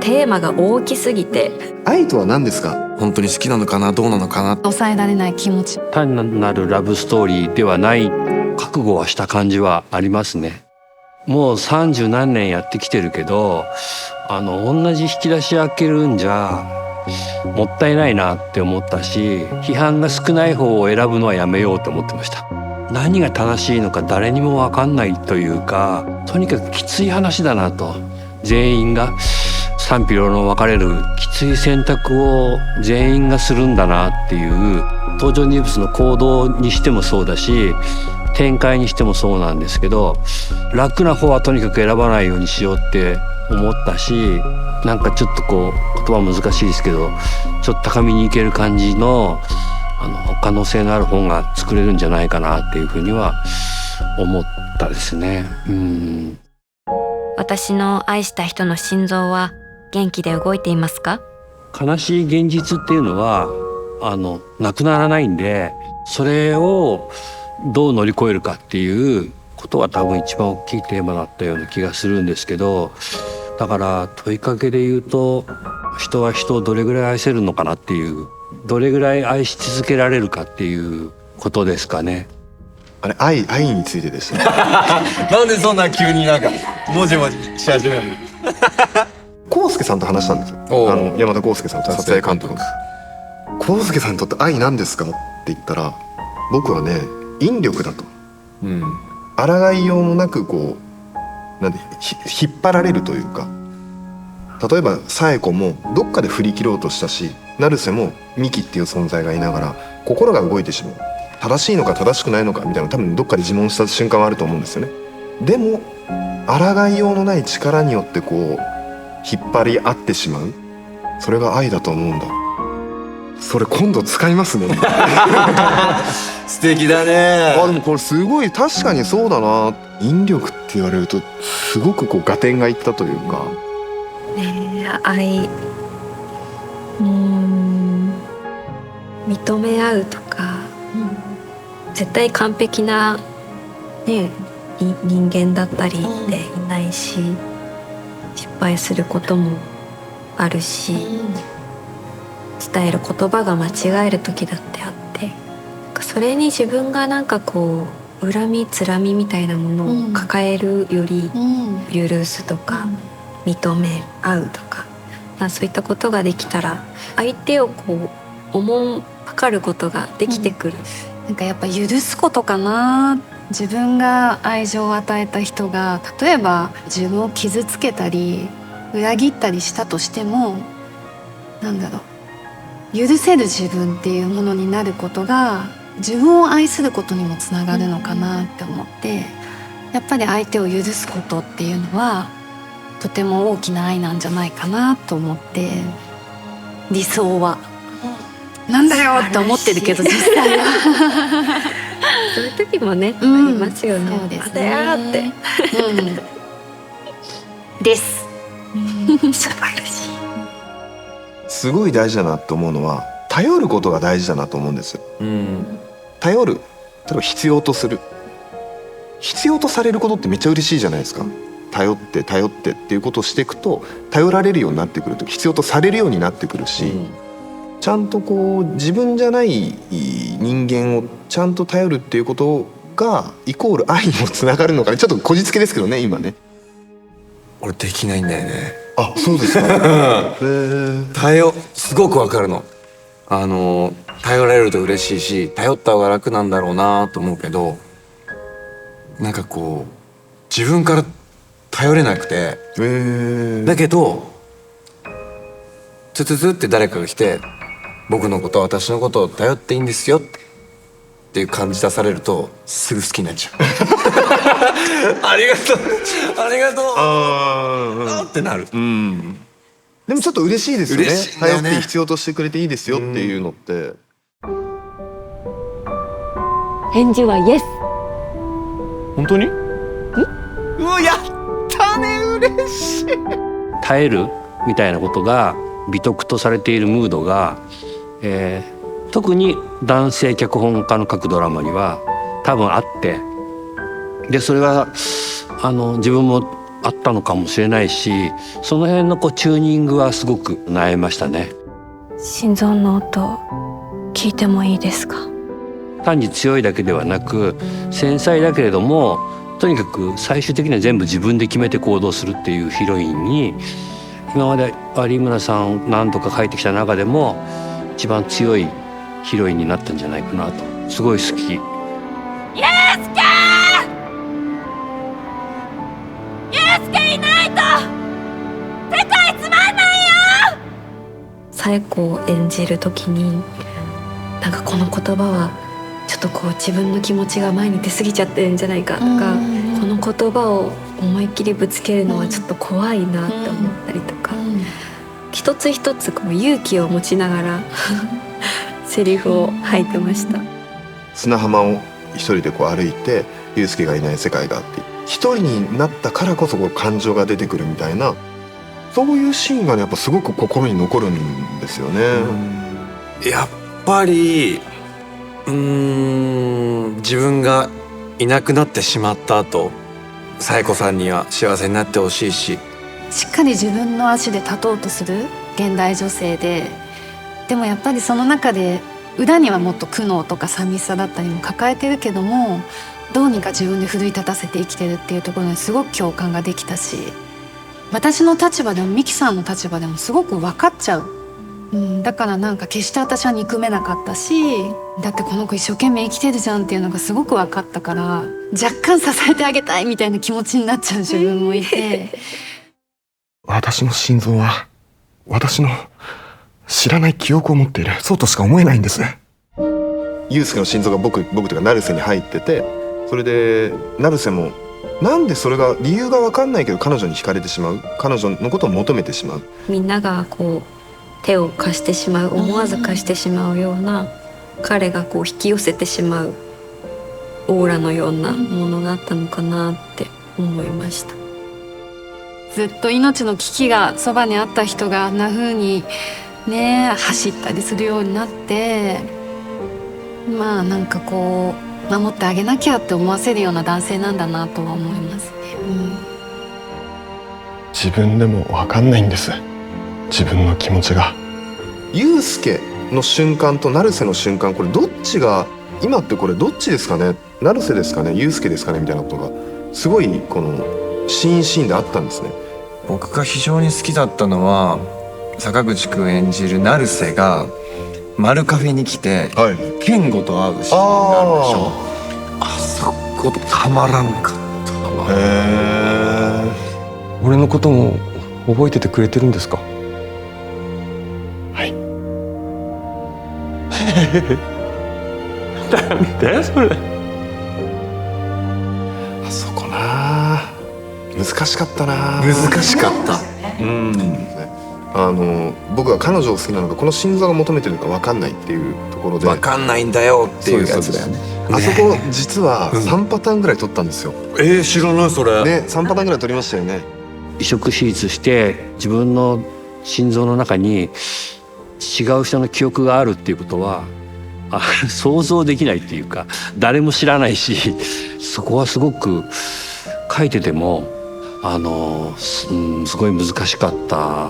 テーマが大きすぎて。愛とは何ですか？本当に好きなのかな、どうなのかな。抑えられない気持ち。単なるラブストーリーではない覚悟はした感じはありますね。もう30何年やってきてるけど、同じ引き出し開けるんじゃもったいないなって思ったし、批判が少ない方を選ぶのはやめようと思ってました。何が正しいのか誰にも分かんないというか、とにかくきつい話だなと。全員が賛否両論分かれるきつい選択を全員がするんだなっていう、登場人物の行動にしてもそうだし展開にしてもそうなんですけど、楽な方はとにかく選ばないようにしようって思ったし、なんかちょっとこう言葉難しいですけど、ちょっと高みに行ける感じの可能性のある本が作れるんじゃないかなっていうふうには思ったですね。私の愛した人の心臓は元気で動いていますか？悲しい現実っていうのはなくならないんで、それをどう乗り越えるかっていうことが多分一番大きいテーマだったような気がするんですけど、だから問いかけで言うと、人は人をどれぐらい愛せるのかなっていう、どれぐらい愛し続けられるかっていうことですかね。あれ、愛についてでしたなんでそんな急になんかもじもじし始めるの？康介さんと話したんですよ。山田康介さんと撮影監督。康介さんにとって愛なんですかって言ったら、僕はね、引力だと。抗いようもなくこうなんで引っ張られるというか、例えば紗栄子もどっかで振り切ろうとしたし、成瀬もミキっていう存在がいながら心が動いてしまう。正しいのか正しくないのかみたいな、多分どっかで自問した瞬間はあると思うんですよね。でも抗いようのない力によってこう引っ張り合ってしまう、それが愛だと思うんだ。それ今度使いますね素敵だね。でもこれすごい確かにそうだな。引力って言われるとすごくこう合点がいったというか、愛、認め合うとか、絶対完璧な、人間だったりっていないし、失敗することもあるし、伝える言葉が間違える時だってあって、それに自分がなんかこう恨みつらみみたいなものを抱えるより、許すとか、認め合うとか、そういったことができたら相手をこうおもんぱかることができてくる。なんかやっぱ許すことかな。自分が愛情を与えた人が例えば自分を傷つけたり裏切ったりしたとしても、許せる自分っていうものになることが自分を愛することにもつながるのかなって思って、やっぱり相手を許すことっていうのはとても大きな愛なんじゃないかなと思って、理想はなんだよって思ってるけど実際はそういう時もね、ありますよね。そうですね。あれやーって、です。素晴らしい。すごい大事だなと思うのは、頼ることが大事だなと思うんですよ。頼る、例えば必要とする、必要とされることってめっちゃ嬉しいじゃないですか。頼ってっていうことをしていくと、頼られるようになってくると必要とされるようになってくるし、ちゃんとこう自分じゃない人間をちゃんと頼るっていうことがイコール愛にもつながるのかね。ちょっとこじつけですけどね、今ね。俺できないんだよね。あ、そうですかすごくわかるの。頼られると嬉しいし、頼った方が楽なんだろうなと思うけど、なんかこう自分から頼れなくて、だけどツツツって誰かが来て、僕のこと私のことを頼っていいんですよっていう感じ出されると、すぐ好きになっちゃうありがとうってなる。でもちょっと嬉しいですよね。嬉しいんだよね。頼って必要としてくれていいですよっていうのって。返事はイエス。本当に？うわ、やったね、嬉しい。耐えるみたいなことが美徳とされているムードが、特に男性脚本家の書くドラマには多分あって、でそれは自分もあったのかもしれないし、その辺のチューニングはすごく悩みましたね。心臓の音聞いてもいいですか？単に強いだけではなく繊細だけれども、とにかく最終的には全部自分で決めて行動するっていうヒロインに、今まで有村さん何度か書いてきた中でも一番強いヒロインになったんじゃないかなと、すごい好き。冴子を演じる時に、なんかこの言葉はちょっと自分の気持ちが前に出過ぎちゃってるんじゃないかとか、この言葉を思いっきりぶつけるのはちょっと怖いなって思ったりとか、一つ一つ勇気を持ちながらセリフを吐いてました。砂浜を一人で歩いて、祐介がいない世界があって、一人になったからこそ感情が出てくるみたいな、そういうシーンがね、やっぱすごく心に残るんですよね。やっぱり自分がいなくなってしまった後、冴子さんには幸せになってほしいし、しっかり自分の足で立とうとする現代女性で、でもやっぱりその中で裏にはもっと苦悩とか寂しさだったりも抱えてるけども、どうにか自分で奮い立たせて生きてるっていうところにすごく共感ができたし、私の立場でもミキさんの立場でもすごく分かっちゃう、だからなんか決して私は憎めなかったし、だってこの子一生懸命生きてるじゃんっていうのがすごく分かったから、若干支えてあげたいみたいな気持ちになっちゃう自分もいて私の心臓は私の知らない記憶を持っている、そうとしか思えないんです。祐介の心臓が僕というか成瀬に入ってて、それで成瀬もなんでそれが理由が分かんないけど彼女に惹かれてしまう、彼女のことを求めてしまう、みんなが手を貸してしまう、思わず貸してしまうような、彼が引き寄せてしまうオーラのようなものがあったのかなって思いました。ずっと命の危機がそばにあった人があんな風にね走ったりするようになって、まあなんか守ってあげなきゃって思わせるような男性なんだなとは思いますね。自分でも分かんないんです、自分の気持ちが。祐介の瞬間と成瀬の瞬間、これどっちが今って、これどっちですかね、成瀬ですかね、祐介ですかねみたいなことがすごいシーンであったんですね。僕が非常に好きだったのは、坂口くん演じる成瀬がマルカフェに来て、健吾と会うシーンがあるでしょ。あそこたまらんかった。俺のことも覚えててくれてるんですか？はい。なんでそれ。あそこな、難しかったな。難しかった。僕が彼女を好きなのか、この心臓が求めてるのか分かんないっていうところで、分かんないんだよっていうやつだよね。あそこ実は3パターンぐらい撮ったんですよ。知らないそれ。ね、3パターンぐらい撮りましたよね。移植手術して自分の心臓の中に違う人の記憶があるっていうことは想像できないっていうか、誰も知らないし、そこはすごく書いててもすごい難しかった。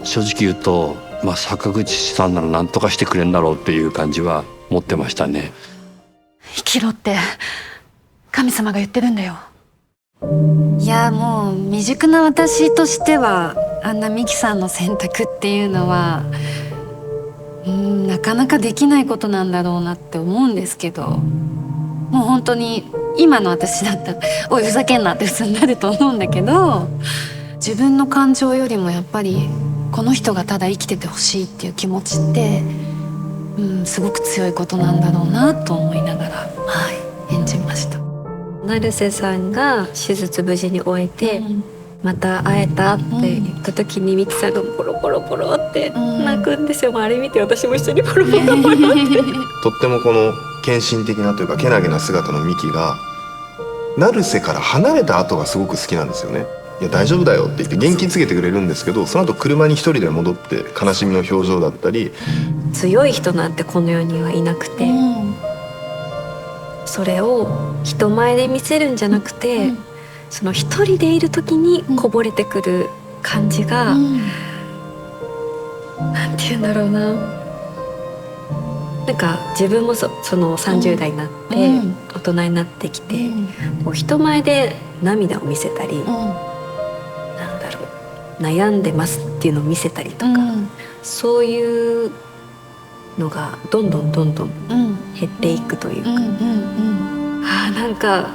正直言うと、坂口さんなら何とかしてくれるんだろうっていう感じは持ってましたね。生きろって神様が言ってるんだよ。いやもう未熟な私としては、あんなミキさんの選択っていうのはなかなかできないことなんだろうなって思うんですけど、もう本当に今の私だったら「おいふざけんな」って普通になると思うんだけど、自分の感情よりもやっぱりこの人がただ生きててほしいっていう気持ちって、すごく強いことなんだろうなと思いながら、演じました。成瀬さんが手術無事に終えて、また会えたって言った時に、ミキさんがポロポロポロって泣くんですよ。あれ見て私も一緒にポロポロポロってとってもこの献身的なというかけなげな姿のミキが成瀬から離れた後がすごく好きなんですよね。いや大丈夫だよって言って元気つけてくれるんですけど、その後車に一人で戻って悲しみの表情だったり、強い人なんてこの世にはいなくて、それを人前で見せるんじゃなくて、その一人でいる時にこぼれてくる感じが、なんて言うんだろうな、なんか自分もその30代になって大人になってきて、こう人前で涙を見せたり、なんだろう、悩んでますっていうのを見せたりとか、そういうのがどんどん減っていくというか、なんか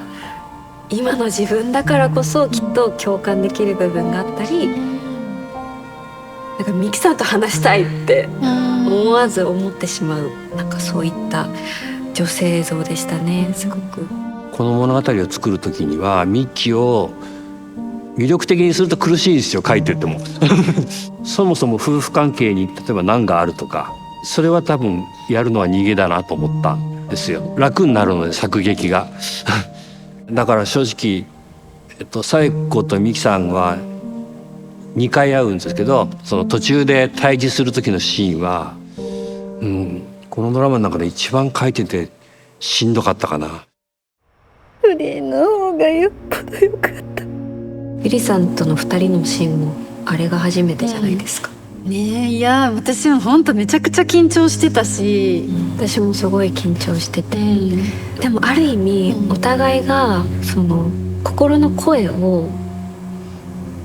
今の自分だからこそきっと共感できる部分があったり、なんかミキさんと話したいって思わず思ってしまう、なんかそういった女性像でしたね。すごくこの物語を作る時にはミッキーを魅力的にすると苦しいですよ、書いててもそもそも夫婦関係に例えば難があるとか、それは多分やるのは逃げだなと思ったんですよ。楽になるので作劇がだから正直、紗栄子と美紀さんは2回会うんですけど、その途中で対峙する時のシーンは、このドラマの中で一番書いててしんどかったかな。フリーの方がよっぽどよかった。ゆりさんとの2人のシーンもあれが初めてじゃないですか。ねえ、いや私も本当めちゃくちゃ緊張してたし、私もすごい緊張してて、でもある意味お互いがその心の声を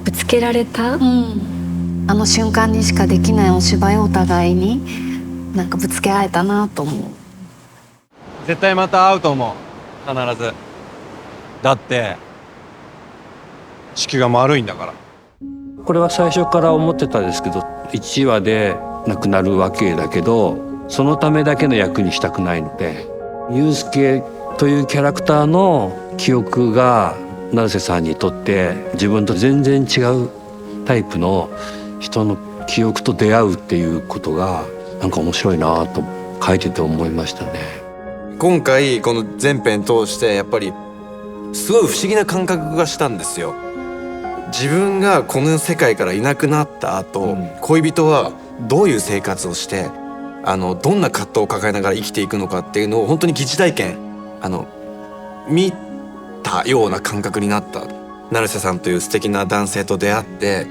ぶつけられた、あの瞬間にしかできないお芝居をお互いになんかぶつけ合えたなと思う。絶対また会うと思う、必ず。だって地球が丸いんだから。これは最初から思ってたんですけど、1話で亡くなるわけだけど、そのためだけの役にしたくないので、祐介というキャラクターの記憶が成瀬さんにとって自分と全然違うタイプの人の記憶と出会うっていうことがなんか面白いなと書いてて思いましたね。今回この全編通してやっぱりすごい不思議な感覚がしたんですよ。自分がこの世界からいなくなった後、恋人はどういう生活をしてどんな葛藤を抱えながら生きていくのかっていうのを本当に疑似体験見たような感覚になった。成瀬さんという素敵な男性と出会って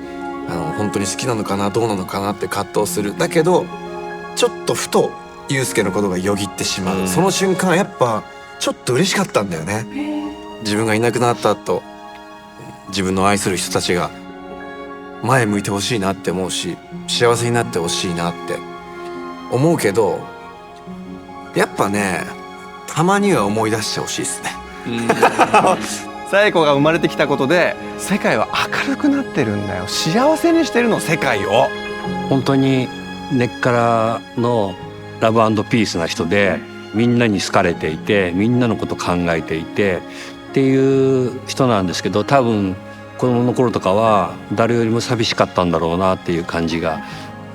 本当に好きなのかなどうなのかなって葛藤する。だけどちょっとふと祐介のことがよぎってしまう、その瞬間やっぱちょっと嬉しかったんだよね。自分がいなくなった後、自分の愛する人たちが前向いてほしいなって思うし、幸せになってほしいなって思うけど、やっぱねたまには思い出してほしいですね。紗栄子が生まれてきたことで世界は明るくなってるんだよ。幸せにしてるの、世界を。本当に根っからのラブ&ピースな人で、みんなに好かれていて、みんなのこと考えていてっていう人なんですけど、多分子供の頃とかは誰よりも寂しかったんだろうなっていう感じが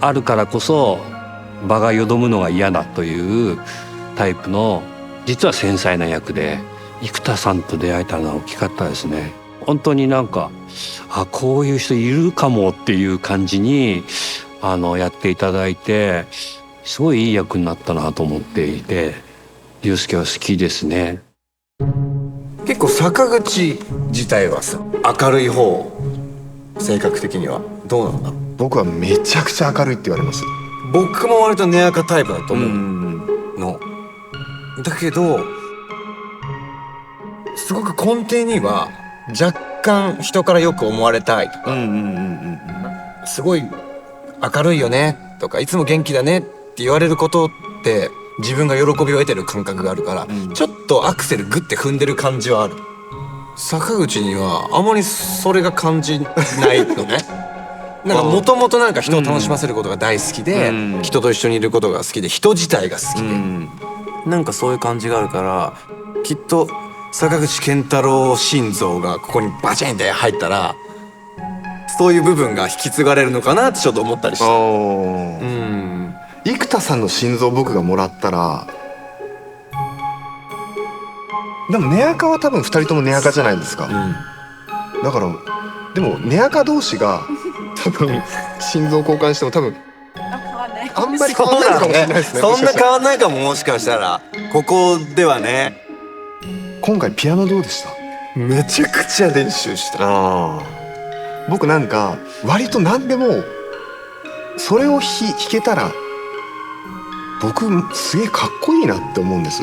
あるからこそ、場がよどむのが嫌だというタイプの実は繊細な役で、生田さんと出会えたのは大きかったですね。本当になんかこういう人いるかもっていう感じにやっていただいて、すごいいい役になったなと思っていて、祐介は好きですね。結構坂口自体はさ明るい方、性格的にはどうなんだ。僕はめちゃくちゃ明るいって言われます。僕も割と根垢タイプだと思うの、だけどすごく根底には若干人からよく思われたいとか、すごい明るいよねとかいつも元気だねって言われることって自分が喜びを得てる感覚があるから、ちょっとアクセルグッて踏んでる感じはある。坂口にはあまりそれが感じないのね。なんかもともとなんか人を楽しませることが大好きで、人と一緒にいることが好きで、人自体が好きで、なんかそういう感じがあるから、きっと坂口健太郎心臓がここにバチンって入ったらそういう部分が引き継がれるのかなってちょっと思ったりした。生田さんの心臓僕がもらったら、でも根垢は多分2人とも根垢じゃないですか、だからでも根垢同士が多分心臓交換しても多分あんまり変わらないかもしれないですね。そんな変わらないかも、もしかしたらここではね。今回ピアノどうでした？めちゃくちゃ練習した。僕なんか割と何でもそれを弾けたら僕すげえかっこいいなって思うんです。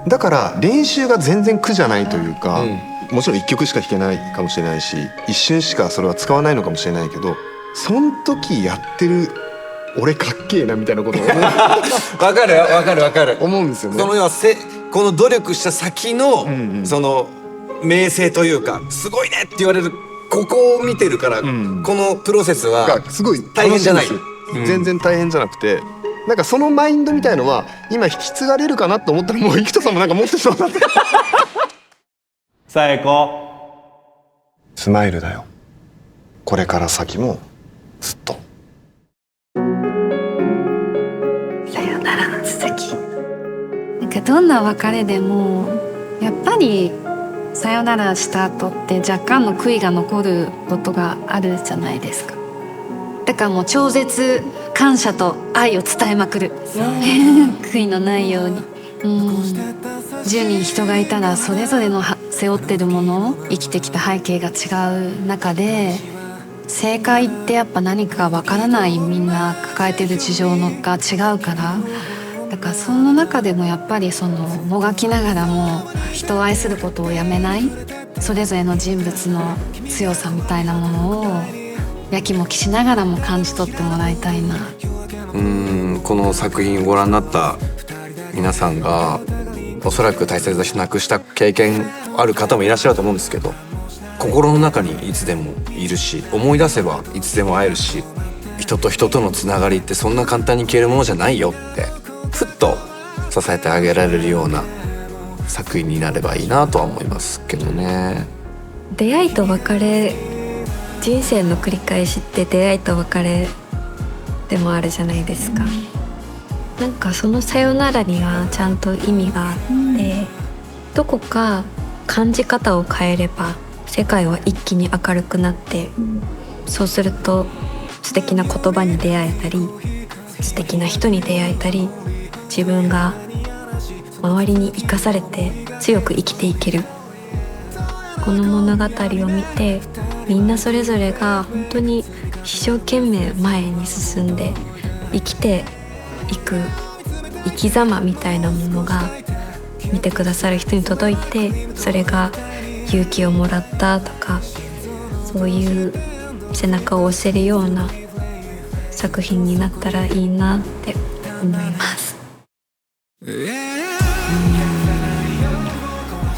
だから練習が全然苦じゃないというか、もちろん1曲しか弾けないかもしれないし一瞬しかそれは使わないのかもしれないけど、その時やってる俺かっけえなみたいなことをわかる思うんですよね。その要はこの努力した先の、その名声というかすごいねって言われるここを見てるから、このプロセスはすごい大変じゃない。全然大変じゃなくて、なんかそのマインドみたいのは今引き継がれるかなと思ったらもう生田さんもなんか持ってそうだって最高。スマイルだよ。これから先もずっと。さよならの続き。なんかどんな別れでもやっぱりさよならした後って若干の悔いが残ることがあるじゃないですか。だからもう超絶感謝と愛を伝えまくる悔いのないように。10人人がいたらそれぞれの背負ってるもの生きてきた背景が違う中で、正解ってやっぱ何かわからない、みんな抱えてる事情が違うから、だからその中でもやっぱりそのもがきながらも人を愛することをやめない、それぞれの人物の強さみたいなものをやきもきしながらも感じ取ってもらいたいな。この作品をご覧になった皆さんがおそらく大切な人亡くした経験ある方もいらっしゃると思うんですけど、心の中にいつでもいるし、思い出せばいつでも会えるし、人と人とのつながりってそんな簡単に消えるものじゃないよってふっと支えてあげられるような作品になればいいなとは思いますけどね。出会いと別れ、人生の繰り返しって出会いと別れでもあるじゃないですか。なんかそのさよならにはちゃんと意味があって、どこか感じ方を変えれば世界は一気に明るくなって、そうすると素敵な言葉に出会えたり、素敵な人に出会えたり、自分が周りに生かされて強く生きていける。この物語を見て、みんなそれぞれが本当に一生懸命前に進んで生きていく生き様みたいなものが見てくださる人に届いて、それが勇気をもらったとか、そういう背中を押せるような作品になったらいいなって思います。例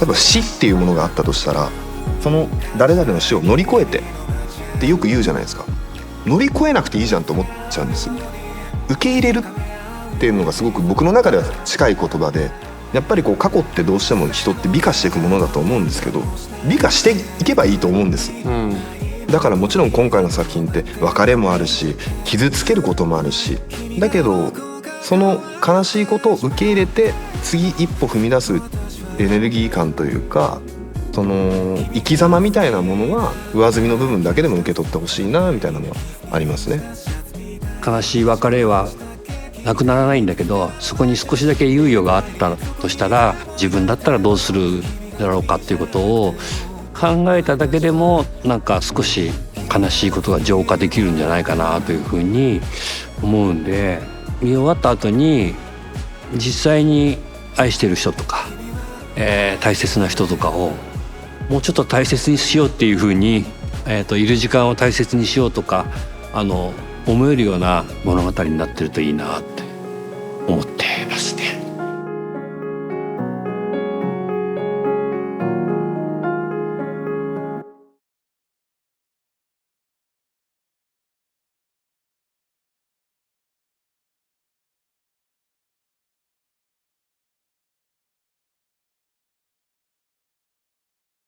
えば死っていうものがあったとしたら、その誰々の死を乗り越えてってよく言うじゃないですか。乗り越えなくていいじゃんと思っちゃうんです。受け入れるっていうのがすごく僕の中では近い言葉で、やっぱりこう過去ってどうしても人って美化していくものだと思うんですけど、美化していけばいいと思うんです、だからもちろん今回の作品って別れもあるし傷つけることもあるし、だけどその悲しいことを受け入れて次一歩踏み出すエネルギー感というか、その生き様みたいなものは上積みの部分だけでも受け取ってほしいなみたいなのはありますね。悲しい別れはなくならないんだけど、そこに少しだけ猶予があったとしたら、自分だったらどうするだろうかっていうことを考えただけでも、なんか少し悲しいことが浄化できるんじゃないかなというふうに思うんで、見終わった後に実際に愛してる人とか、大切な人とかをもうちょっと大切にしようっていうふうに、いる時間を大切にしようとか思えるような物語になってるといいなって思って